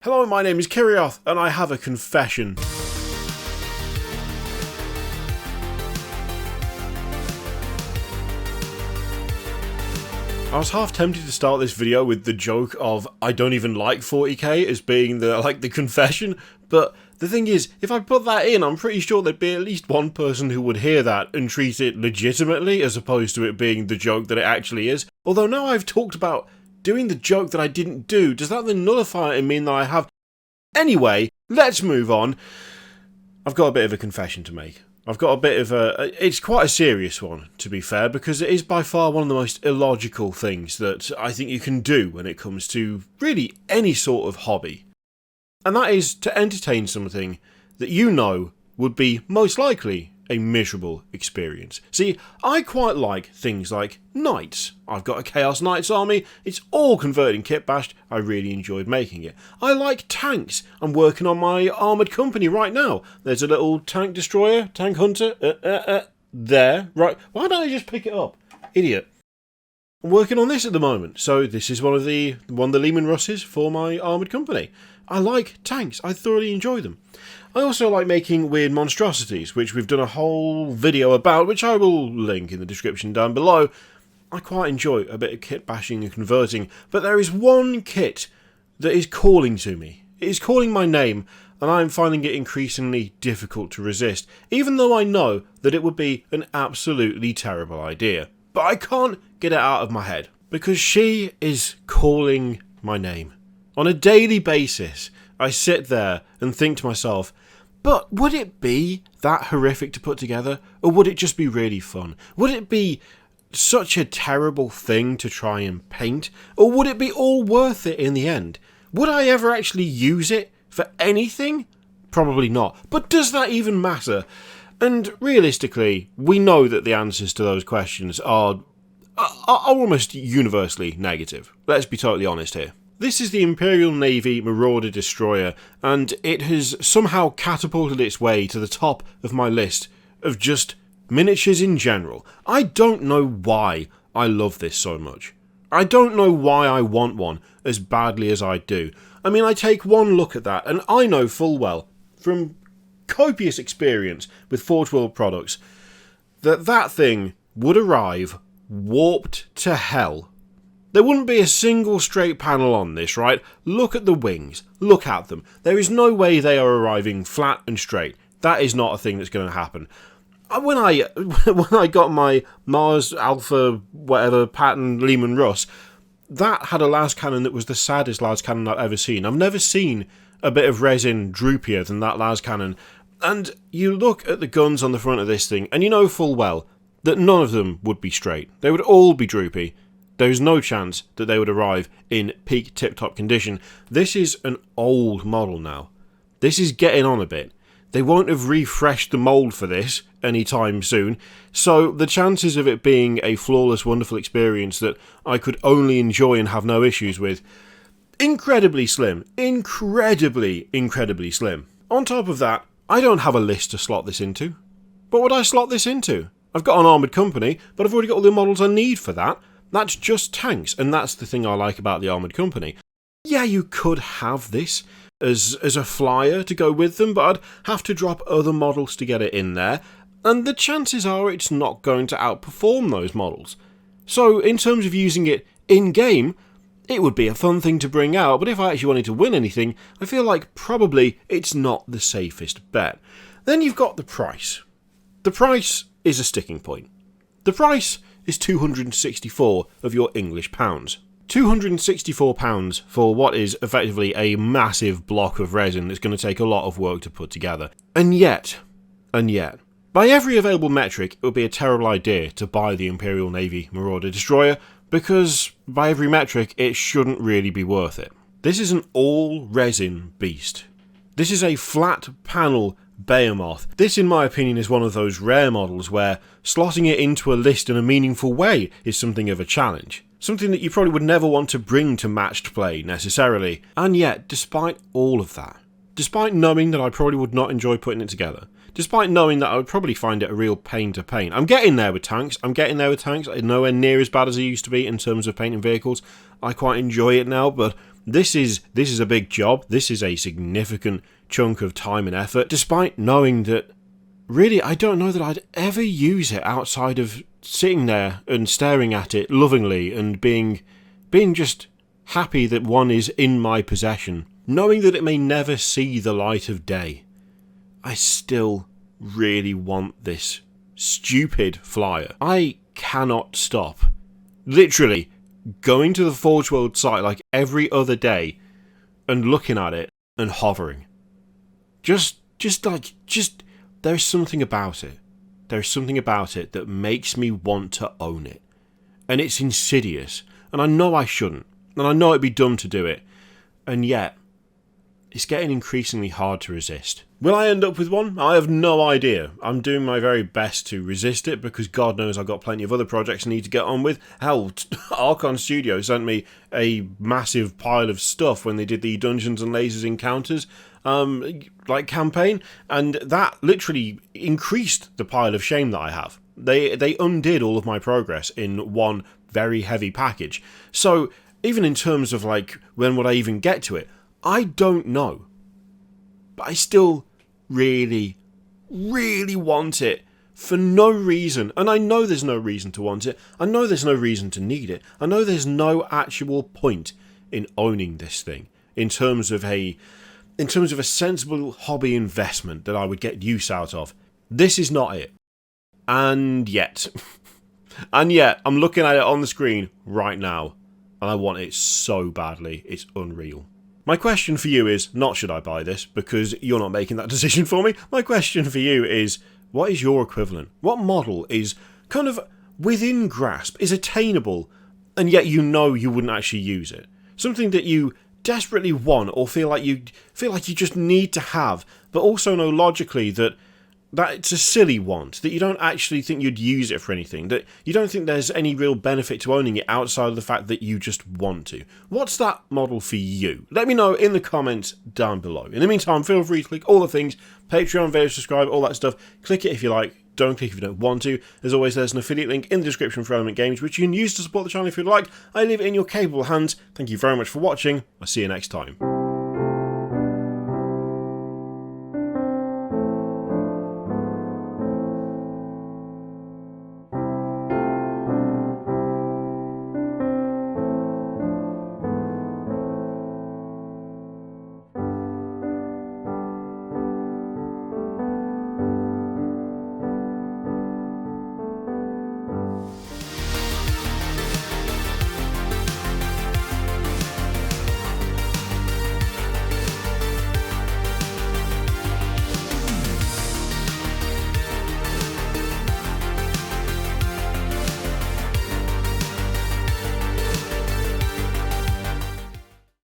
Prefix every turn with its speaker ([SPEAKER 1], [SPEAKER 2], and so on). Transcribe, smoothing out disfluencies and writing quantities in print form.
[SPEAKER 1] Hello, my name is Kirioth, and I have a confession. I was half tempted to start this video with the joke of I don't even like 40k as being the confession, but the thing is, if I put that in, I'm pretty sure there'd be at least one person who would hear that and treat it legitimately as opposed to it being the joke that it actually is. Although now I've talked about doing the joke that I didn't do, does that then nullify it and mean that I have? Anyway, let's move on. I've got a bit of a confession to make. I've got a bit of it's quite a serious one, to be fair, because it is by far one of the most illogical things that I think you can do when it comes to really any sort of hobby. And that is to entertain something that you know would be most likely a miserable experience. See, I quite like things like knights. I've got a Chaos Knights army, it's all converted in kit bashed, I really enjoyed making it. I like tanks, I'm working on my armoured company right now. There's a little tank destroyer, tank hunter, there, right, why don't I just pick it up? Idiot. I'm working on this at the moment, so this is one of the Lehman Russes for my armoured company. I like tanks, I thoroughly enjoy them. I also like making weird monstrosities, which we've done a whole video about, which I will link in the description down below. I quite enjoy a bit of kit bashing and converting, but there is one kit that is calling to me. It is calling my name, and I am finding it increasingly difficult to resist, even though I know that it would be an absolutely terrible idea. But I can't get it out of my head, because she is calling my name. On a daily basis, I sit there and think to myself, but would it be that horrific to put together? Or would it just be really fun? Would it be such a terrible thing to try and paint? Or would it be all worth it in the end? Would I ever actually use it for anything? Probably not. But does that even matter? And realistically, we know that the answers to those questions are almost universally negative. Let's be totally honest here. This is the Imperial Navy Marauder destroyer, and it has somehow catapulted its way to the top of my list of just miniatures in general. I don't know why I love this so much. I don't know why I want one as badly as I do. I mean, I take one look at that, and I know full well, from copious experience with Forge World products, that that thing would arrive warped to hell. There wouldn't be a single straight panel on this, right? Look at the wings. Look at them. There is no way they are arriving flat and straight. That is not a thing that's going to happen. When I got my Mars Alpha whatever pattern Lehman Russ, that had a las cannon that was the saddest las cannon I've ever seen. I've never seen a bit of resin droopier than that las cannon. And you look at the guns on the front of this thing, and you know full well that none of them would be straight. They would all be droopy. There is no chance that they would arrive in peak tip-top condition. This is an old model now. This is getting on a bit. They won't have refreshed the mould for this anytime soon, so the chances of it being a flawless, wonderful experience that I could only enjoy and have no issues with, incredibly slim. Incredibly slim. On top of that, I don't have a list to slot this into. What would I slot this into? I've got an armoured company, but I've already got all the models I need for that. That's just tanks, and that's the thing I like about the armoured company. Yeah, you could have this as a flyer to go with them, but I'd have to drop other models to get it in there, and the chances are it's not going to outperform those models. So, in terms of using it in-game, it would be a fun thing to bring out, but if I actually wanted to win anything, I feel like probably it's not the safest bet. Then you've got the price. The price is a sticking point. The price is 264 of your English pounds. £264 for what is effectively a massive block of resin that's going to take a lot of work to put together. And yet, by every available metric, it would be a terrible idea to buy the Imperial Navy Marauder destroyer, because by every metric, it shouldn't really be worth it. This is an all-resin beast. This is a flat panel Behemoth. This, in my opinion, is one of those rare models where slotting it into a list in a meaningful way is something of a challenge. Something that you probably would never want to bring to matched play, necessarily. And yet, despite all of that, despite knowing that I probably would not enjoy putting it together, despite knowing that I would probably find it a real pain to paint, I'm getting there with tanks, I'm nowhere near as bad as I used to be in terms of painting vehicles. I quite enjoy it now, but This is a big job. This is a significant chunk of time and effort, despite knowing that really I don't know that I'd ever use it outside of sitting there and staring at it lovingly and being just happy that one is in my possession. Knowing that it may never see the light of day, I still really want this stupid flyer. I cannot stop literally going to the Forge World site like every other day and looking at it and hovering. Just there's something about it. There's something about it that makes me want to own it. And it's insidious. And I know I shouldn't. And I know it'd be dumb to do it. And yet, it's getting increasingly hard to resist. Will I end up with one? I have no idea. I'm doing my very best to resist it because God knows I've got plenty of other projects I need to get on with. Hell, Archon Studio sent me a massive pile of stuff when they did the Dungeons and Lasers Encounters campaign, and that literally increased the pile of shame that I have. They undid all of my progress in one very heavy package. So even in terms of when would I even get to it, I don't know. But I still really, really want it for no reason. And I know there's no reason to want it. I know there's no reason to need it. I know there's no actual point in owning this thing in terms of a sensible hobby investment that I would get use out of. This is not it. And yet, I'm looking at it on the screen right now, and I want it so badly. It's unreal. My question for you is not should I buy this, because you're not making that decision for me. My question for you is, what is your equivalent? What model is kind of within grasp, is attainable, and yet you know you wouldn't actually use it? Something that you desperately want or feel like you just need to have, but also know logically that it's a silly want, that you don't actually think you'd use it for anything, that you don't think there's any real benefit to owning it outside of the fact that you just want to. What's that model for you? Let me know in the comments down below. In the meantime, feel free to click all the things, Patreon, video, subscribe, all that stuff. Click it if you like, don't click if you don't want to. As always, there's an affiliate link in the description for Element Games, which you can use to support the channel if you'd like. I leave it in your capable hands. Thank you very much for watching. I'll see you next time.